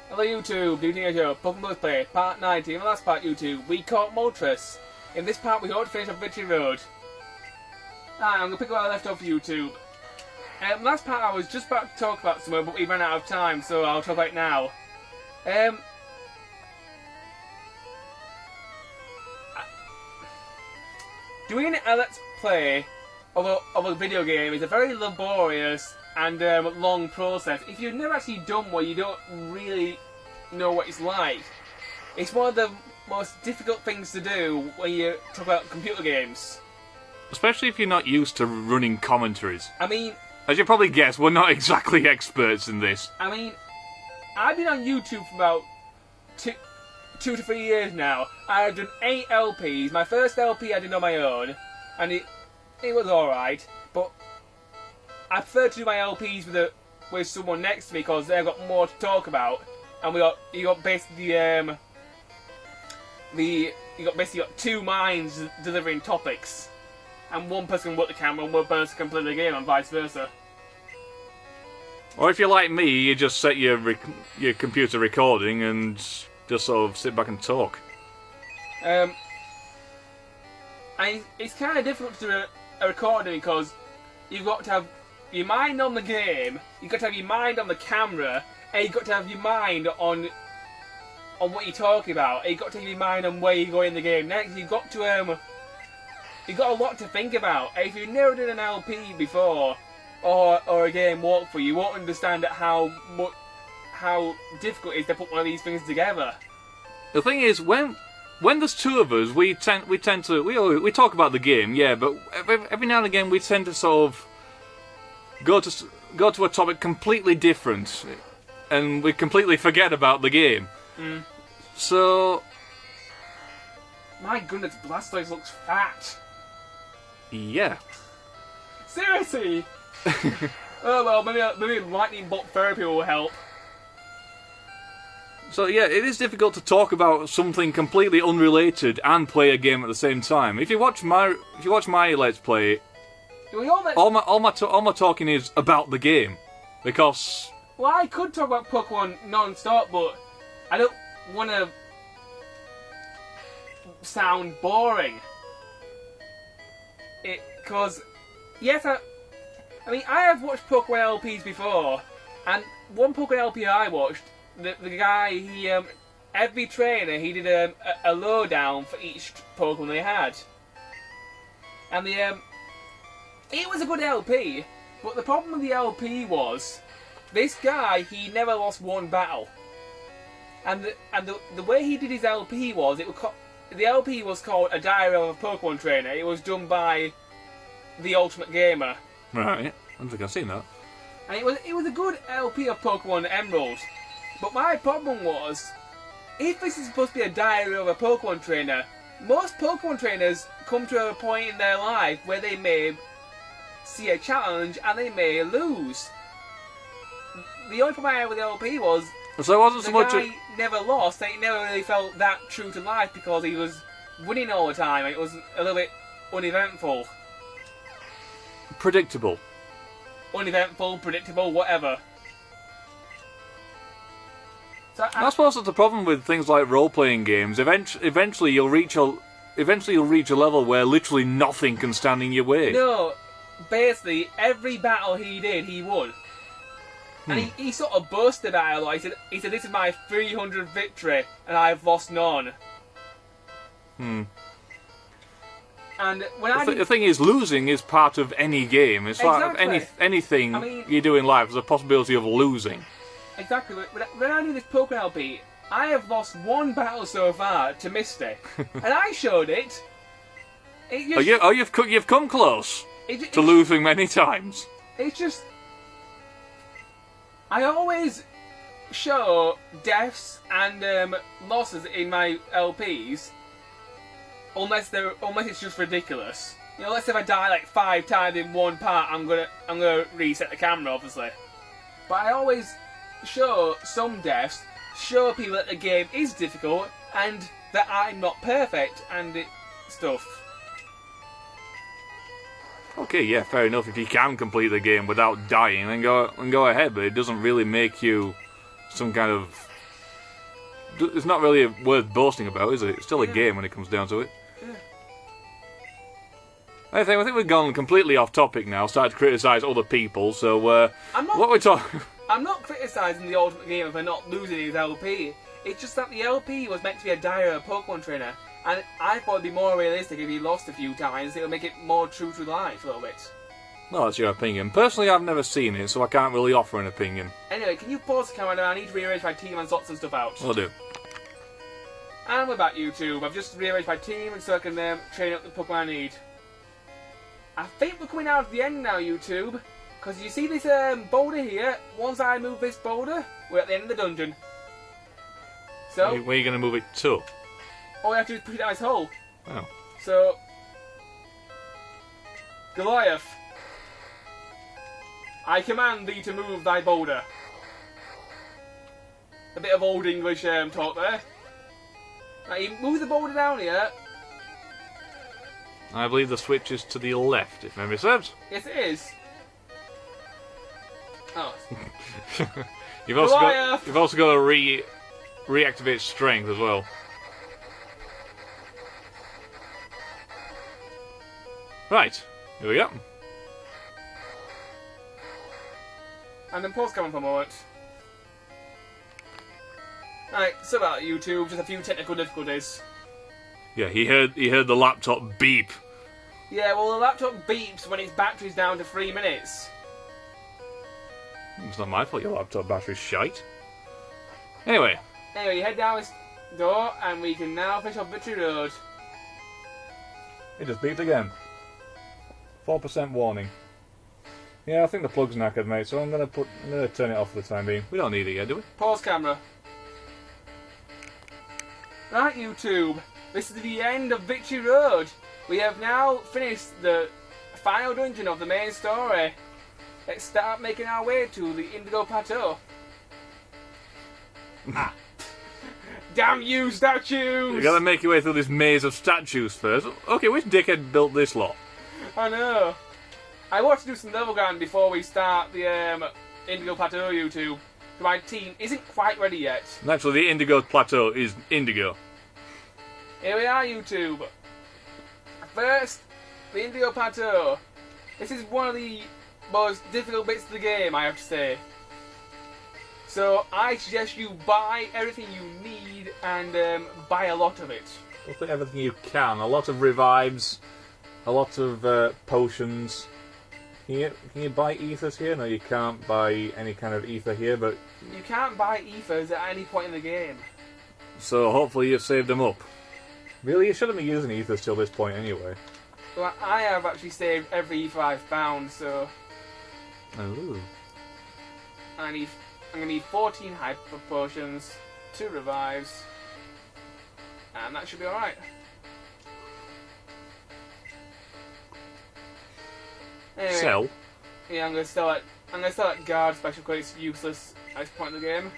Hello YouTube, Dbtgamer, Pokemon Play, Part 90. In the last part, YouTube, we caught Moltres. In this part, we hope to finish on Victory Road. I'm going to pick up where I left off YouTube. Last part, I was just about to talk about somewhere, but we ran out of time, so I'll talk about it now. Doing a Let's Play of a video game is a very laborious and long process. If you've never actually done one, you don't really know what it's like. It's one of the most difficult things to do when you talk about computer games. Especially if you're not used to running commentaries. I mean, as you probably guess, we're not exactly experts in this. I mean, I've been on YouTube for about 2 to 3 years now. I've done 8 LPs. My first LP I did on my own, and it was alright, but I prefer to do my LPs with someone next to me because they've got more to talk about, and you got basically got 2 minds delivering topics, and one person can work the camera and one person can play the game, and vice versa. Or if you're like me, you just set your computer recording and just sort of sit back and talk. It's kind of difficult to do a recording because you've got to have your mind on the game, you've got to have your mind on the camera, and you've got to have your mind on what you're talking about, and you've got to have your mind on where you're going in the game next. You've got a lot to think about. If you've never done an LP before, or a game walkthrough, you won't understand how difficult it is to put one of these things together. The thing is, when there's 2 of us, we talk about the game, yeah, but every now and again we tend to sort of go to a topic completely different, and we completely forget about the game. So, my goodness, Blastoise looks fat. Yeah. Seriously. Oh well, maybe lightning bolt therapy will help. So yeah, it is difficult to talk about something completely unrelated and play a game at the same time. If you watch my Let's Play, all my talking is about the game, because well, I could talk about Pokemon non-stop, but I don't want to sound boring. Because yes, I mean, I have watched Pokemon LPs before, and one Pokemon LP I watched, the guy, every trainer, he did a lowdown for each Pokemon they had. And it was a good LP, but the problem with the LP was, this guy, he never lost one battle. And the way he did his LP was, the LP was called A Diary of a Pokemon Trainer. It was done by the Ultimate Gamer. Right, I don't think I've seen that. And it was a good LP of Pokemon Emerald. But my problem was, if this is supposed to be a diary of a Pokemon trainer, most Pokemon trainers come to a point in their life where they may see a challenge and they may lose. The only problem I had with the LP was, so it wasn't the so much guy never lost, and it never really felt that true to life because he was winning all the time. It was a little bit uneventful. Predictable. Uneventful, predictable, whatever. So I suppose that's the problem with things like role-playing games. Eventually you'll reach a level where literally nothing can stand in your way. No, basically every battle he did, he won. And he sort of boasted about it. Like he said, "This is my 300th victory, and I've lost none." And when the thing is, losing is part of any game. It's exactly. like anything you do in life. There's a possibility of losing. Exactly. When I do this Pokemon LP, I have lost 1 battle so far to Misty, and I showed it. You've come close to losing many times. It's just, I always show deaths and losses in my LPs, unless it's just ridiculous. You know, let's say if I die like 5 times in one part, I'm gonna reset the camera, obviously. But I always show some deaths, show people that the game is difficult and that I'm not perfect and stuff. Okay, yeah, fair enough. If you can complete the game without dying, then go ahead. But it doesn't really make you some kind of it's not really worth boasting about, is it? It's still a game when it comes down to it. Yeah. I think we've gone completely off topic now. Started to criticise other people. So what we talking? I'm not criticising the Ultimate Gamer for not losing his LP. It's just that the LP was meant to be a dire Pokemon trainer, and I thought it'd be more realistic if he lost a few times. It'll make it more true to life a little bit. Well, that's your opinion. Personally, I've never seen it, so I can't really offer an opinion. Anyway, can you pause the camera now? I need to rearrange my team and sort some stuff out. Will do. And we're back, YouTube. I've just rearranged my team so I can train up the Pokemon I need. I think we're coming out of the end now, YouTube. Because you see this boulder here? Once I move this boulder, we're at the end of the dungeon. So, where are you going to move it to? all we have to do is push it down his hole. Oh. So, Goliath, I command thee to move thy boulder. A bit of old English talk there. Right, you move the boulder down here. I believe the switch is to the left, if memory serves. Yes, it is. Oh. You've also got to reactivate strength as well. Right, here we go. And then pause coming for a moment. Right, so about YouTube, just a few technical difficulties. Yeah, he heard the laptop beep. Yeah, well the laptop beeps when its battery's down to 3 minutes. It's not my fault your laptop battery's shite. Anyway, you head down this door and we can now finish off Victory Road. it just beeped again. 4% warning. Yeah, I think the plug's knackered, mate, so I'm gonna turn it off for the time being. We don't need it yet, do we? Pause camera. Right, YouTube, this is the end of Victory Road. We have now finished the final dungeon of the main story. Let's start making our way to the Indigo Plateau. Ah. Damn you, statues! You gotta make your way through this maze of statues first. Okay, which dickhead built this lot? I know. I want to do some level grind before we start the Indigo Plateau, YouTube. My team isn't quite ready yet. Naturally, the Indigo Plateau is Indigo. Here we are, YouTube. First, the Indigo Plateau. This is one of the most difficult bits of the game, I have to say. So I suggest you buy everything you need and buy a lot of it. Hopefully everything you can. A lot of revives, a lot of potions. Can you buy ethers here? No, you can't buy any kind of ether here, but... You can't buy ethers at any point in the game. So hopefully you've saved them up. Really, you shouldn't be using ethers till this point anyway. Well, I have actually saved every ether I've found, so... Oh. I'm gonna need 14 hyper potions, 2 revives, and that should be alright. Anyway, Sell? Yeah, I'm gonna sell that guard special because it's useless at this point in the game.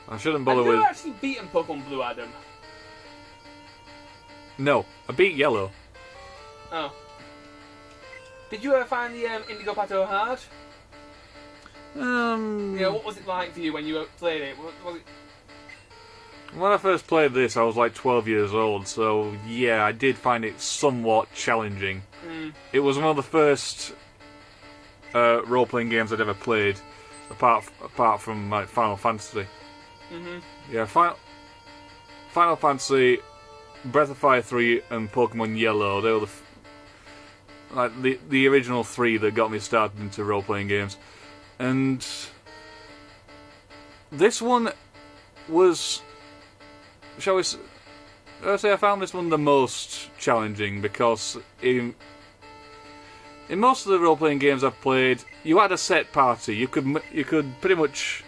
I shouldn't bother Have you with... actually beaten Pokemon Blue, Adam? No, I beat Yellow. Oh. Did you ever find the Indigo Plateau hard? What was it like for you when you played it? Was it... When I first played this, I was like 12 years old, so yeah, I did find it somewhat challenging. It was one of the first role-playing games I'd ever played, apart from like Final Fantasy. Yeah, Final Fantasy, Breath of Fire 3, and Pokemon Yellow. They were the original 3 that got me started into role-playing games, and this one was, shall we say, I found this one the most challenging because in most of the role-playing games I've played, you had a set party. You could pretty much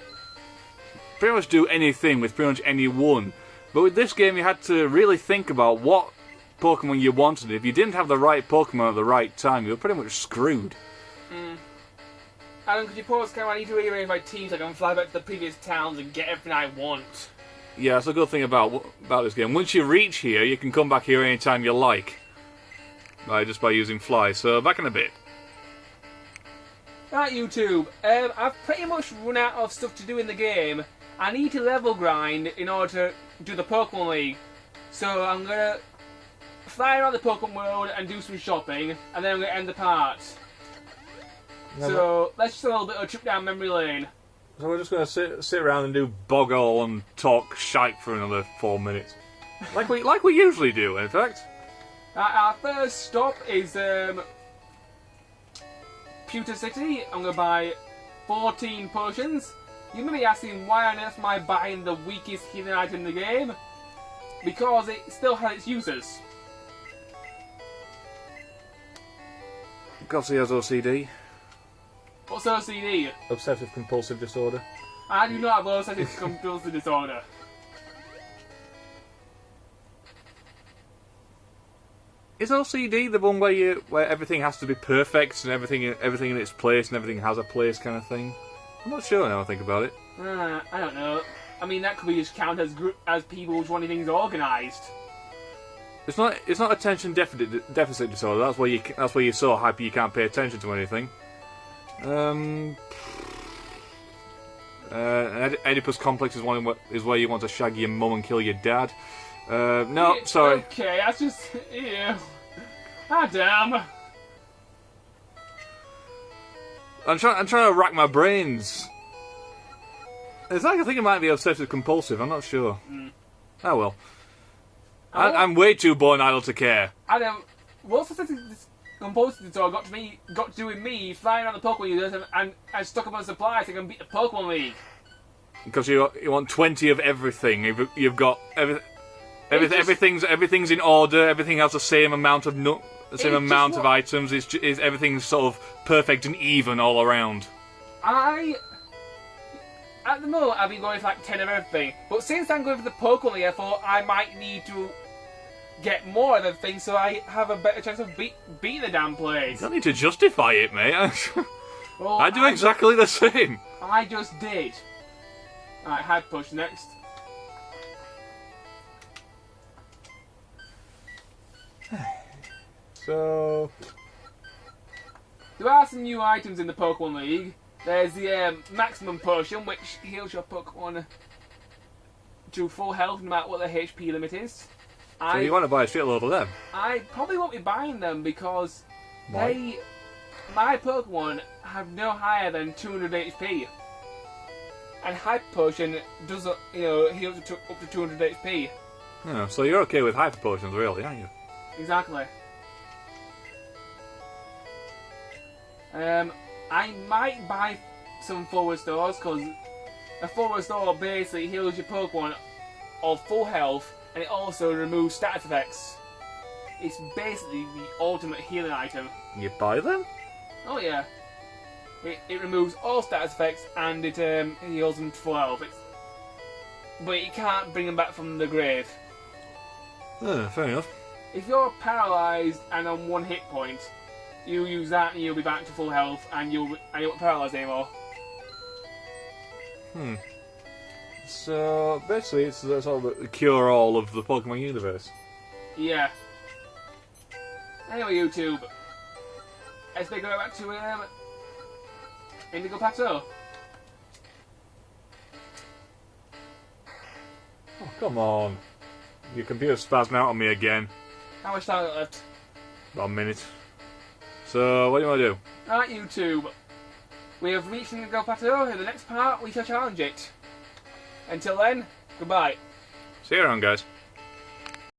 do anything with pretty much anyone. But with this game, you had to really think about what Pokemon you wanted. If you didn't have the right Pokemon at the right time, you were pretty much screwed. Adam, could you pause camera? I need to rearrange my team so I can fly back to the previous towns and get everything I want. Yeah, that's a good thing about this game. Once you reach here, you can come back here anytime you like. Just by using fly. So, back in a bit. Right, YouTube. I've pretty much run out of stuff to do in the game. I need to level grind in order to do the Pokemon League. So I'm gonna fly around the Pokemon world and do some shopping, and then I'm gonna end the part. So let's just have a little bit of a trip down memory lane. So we're just gonna sit around and do boggle and talk shite for another 4 minutes, like we usually do, in fact. Our first stop is Pewter City. I'm gonna buy 14 potions. You may be asking why on earth am I buying the weakest healing item in the game? Because it still has its uses. Because he has OCD. What's OCD? Obsessive compulsive disorder. I do not have obsessive compulsive disorder. Is OCD the one where everything has to be perfect and everything in its place and everything has a place kind of thing? I'm not sure now I think about it. I don't know. I mean, that could be just count as people just wanting things organised. It's not attention deficit disorder. That's where you're so hyper you can't pay attention to anything. Oedipus complex is where you want to shag your mum and kill your dad. No, sorry. Okay, that's just ew. Ah, damn. I'm trying to rack my brains. It's like I think it might be obsessive compulsive. I'm not sure. Oh well. I'm way too born idle to care. I don't. What's obsessive compulsive disorder got to do with me flying around the Pokemon users and stock up on supplies so I can beat the Pokemon League? Because you want 20 of everything. You've got everything's in order. Everything has the same amount of items. Is everything's sort of perfect and even all around. At the moment, I've been going for like 10 of everything. But since I'm going for the Pokemon League, I thought I might need to get more of everything so I have a better chance of beating the damn place. You don't need to justify it, mate. Well, I do exactly the same. I just did. Alright, Hyper Push next. So there are some new items in the Pokemon League. There's the Maximum Potion, which heals your Pokemon to full health no matter what their HP limit is. So you want to buy a shitload of them? I probably won't be buying them because my Pokemon have no higher than 200 HP. And Hyper Potion does, heals up to 200 HP. Oh, so you're okay with Hyper Potions, really, aren't you? Exactly. I might buy some forward stores because a forward store basically heals your Pokemon of full health and it also removes status effects. It's basically the ultimate healing item. You buy them? Oh yeah. It removes all status effects and it heals them to full health. But you can't bring them back from the grave. Fair enough. If you're paralysed and on 1 hit point, you use that and you'll be back to full health and you won't paralysed anymore. So basically it's sort of the cure-all of the Pokemon universe. Yeah. Anyway, YouTube, let's go back to Indigo Plateau. Oh, come on. Your computer's spazzing out on me again. How much time is left? About a minute. So, what do you want to do? Right, YouTube. We have reached Indigo Plateau. In the next part, we shall challenge it. Until then, goodbye. See you around, guys.